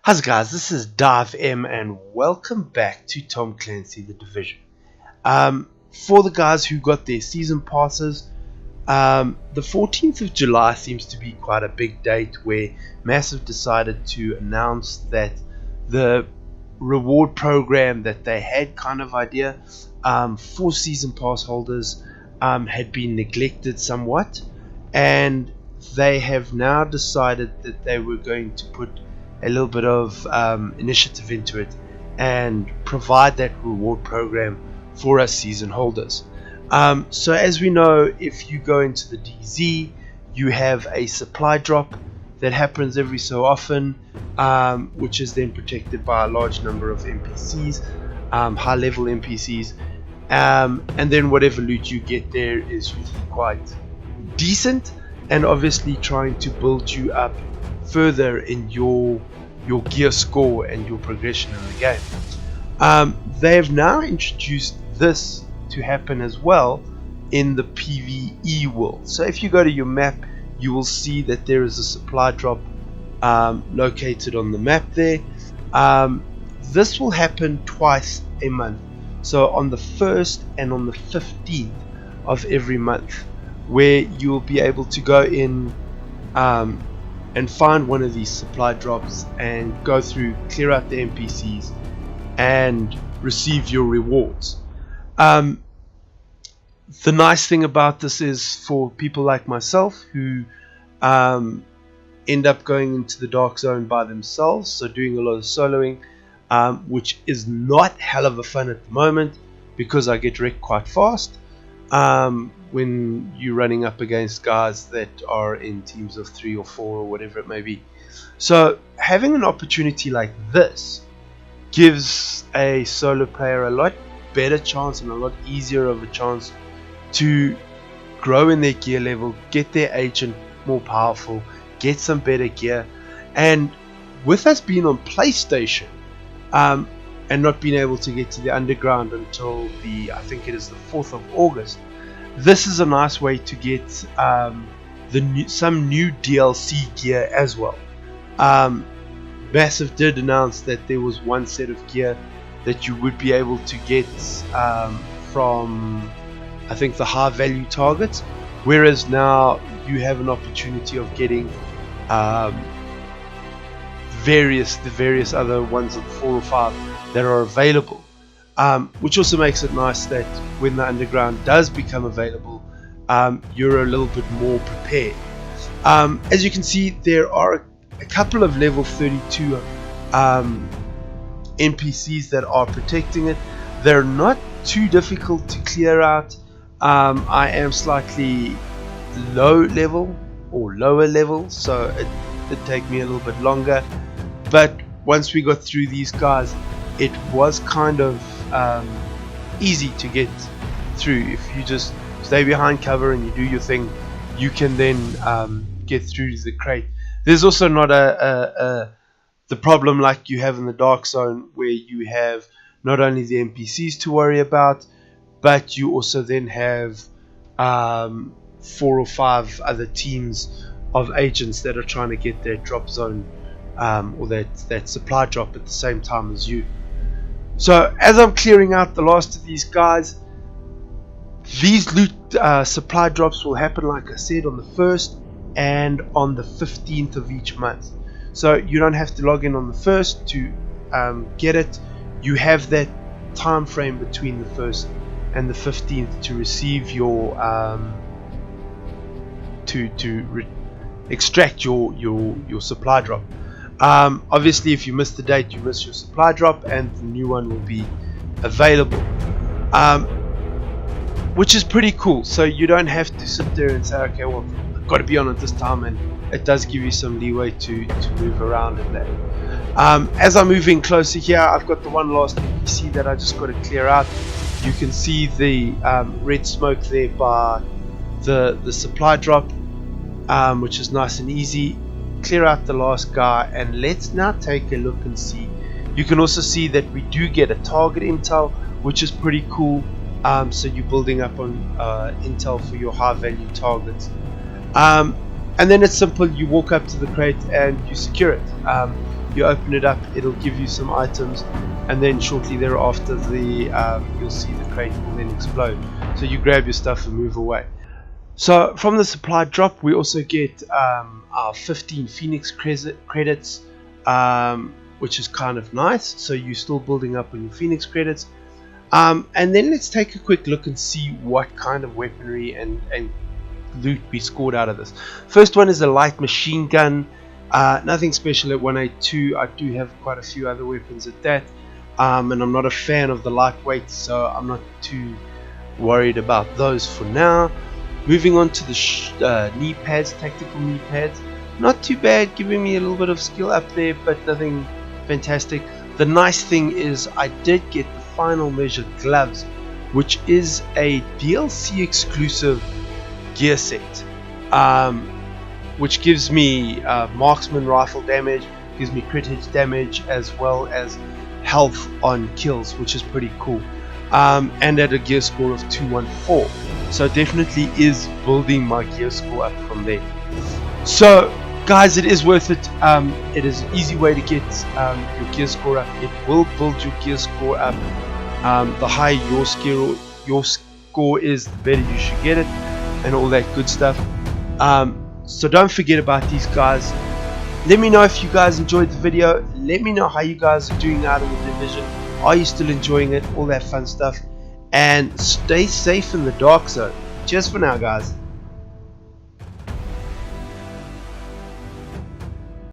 How's it guys, this is Dive M and welcome back to Tom Clancy The Division. For the guys who got their season passes, the 14th of July seems to be quite a big date where Massive decided to announce that the reward program that they had kind of idea for season pass holders had been neglected somewhat, and they have now decided that they were going to put a little bit of initiative into it and provide that reward program for us season holders. So as we know, if you go into the DZ, you have a supply drop that happens every so often, which is then protected by a large number of NPCs, high level NPCs, and then whatever loot you get there is usually quite decent, and obviously trying to build you up further in your gear score and your progression in the game. They have now introduced this to happen as well in the PvE world. So if you go to your map, you will see that there is a supply drop located on the map there. This will happen twice a month, so on the 1st and on the 15th of every month, where you will be able to go in and find one of these supply drops and go through, clear out the NPCs and receive your rewards. The nice thing about this is for people like myself who end up going into the dark zone by themselves, so doing a lot of soloing, which is not hell of a fun at the moment because I get wrecked quite fast when you're running up against guys that are in teams of 3 or 4 or whatever it may be. So having an opportunity like this gives a solo player a lot better chance and a lot easier of a chance to grow in their gear level, get their agent more powerful, get some better gear. And with us being on PlayStation and not being able to get to the underground until I think it is the 4th of August, this is a nice way to get some new DLC gear as well. Massive did announce that there was one set of gear that you would be able to get from, I think, the high value targets, whereas now you have an opportunity of getting the various other ones of 4 or 5 that are available. Which also makes it nice that when the underground does become available, you're a little bit more prepared. As you can see, there are a couple of level 32 NPCs that are protecting it. They're not too difficult to clear out. I am slightly low level or lower level, so it did take me a little bit longer, but once we got through these guys, it was kind of easy to get through. If you just stay behind cover and you do your thing, you can then get through the crate. There's also not the problem like you have in the dark zone, where you have not only the NPCs to worry about, but you also then have 4 or 5 other teams of agents that are trying to get their drop zone or that supply drop at the same time as you. So as I'm clearing out the last of these guys, these loot supply drops will happen, like I said, on the 1st and on the 15th of each month. So you don't have to log in on the 1st to get it. You have that time frame between the 1st and the 15th to receive your extract your supply drop. Obviously, if you miss the date, you miss your supply drop, and the new one will be available, which is pretty cool. So you don't have to sit there and say, okay, well, I've got to be on at this time, and it does give you some leeway to move around in that. As I'm moving closer here, I've got the one last NPC that I just got to clear out. You can see the red smoke there by the supply drop, which is nice and easy. Clear out the last guy, and let's now take a look and see. You can also see that we do get a target intel, which is pretty cool. So you're building up on intel for your high value targets, and then it's simple. You walk up to the crate and you secure it. you open it up, it'll give you some items, and then shortly thereafter you'll see the crate will then explode. So you grab your stuff and move away. So from the supply drop, we also get our 15 Phoenix credits, which is kind of nice. So you're still building up on your Phoenix credits. And then let's take a quick look and see what kind of weaponry and loot we scored out of this. First one is a light machine gun. Nothing special at 182. I do have quite a few other weapons at that. And I'm not a fan of the lightweight, so I'm not too worried about those for now. Moving on to the knee pads, tactical knee pads. Not too bad, giving me a little bit of skill up there, but nothing fantastic. The nice thing is I did get the final measure gloves, which is a DLC exclusive gear set, which gives me marksman rifle damage, gives me crit hit damage, as well as health on kills, which is pretty cool, and at a gear score of 214. So definitely is building my gear score up from there. So guys, it is worth it. It is an easy way to get your gear score up. It will build your gear score up. The higher your score is, the better you should get it, and all that good stuff. So don't forget about these guys. Let me know if you guys enjoyed the video. Let me know how you guys are doing out of the division. Are you still enjoying it? All that fun stuff. And stay safe in the dark zone. Cheers for now, guys.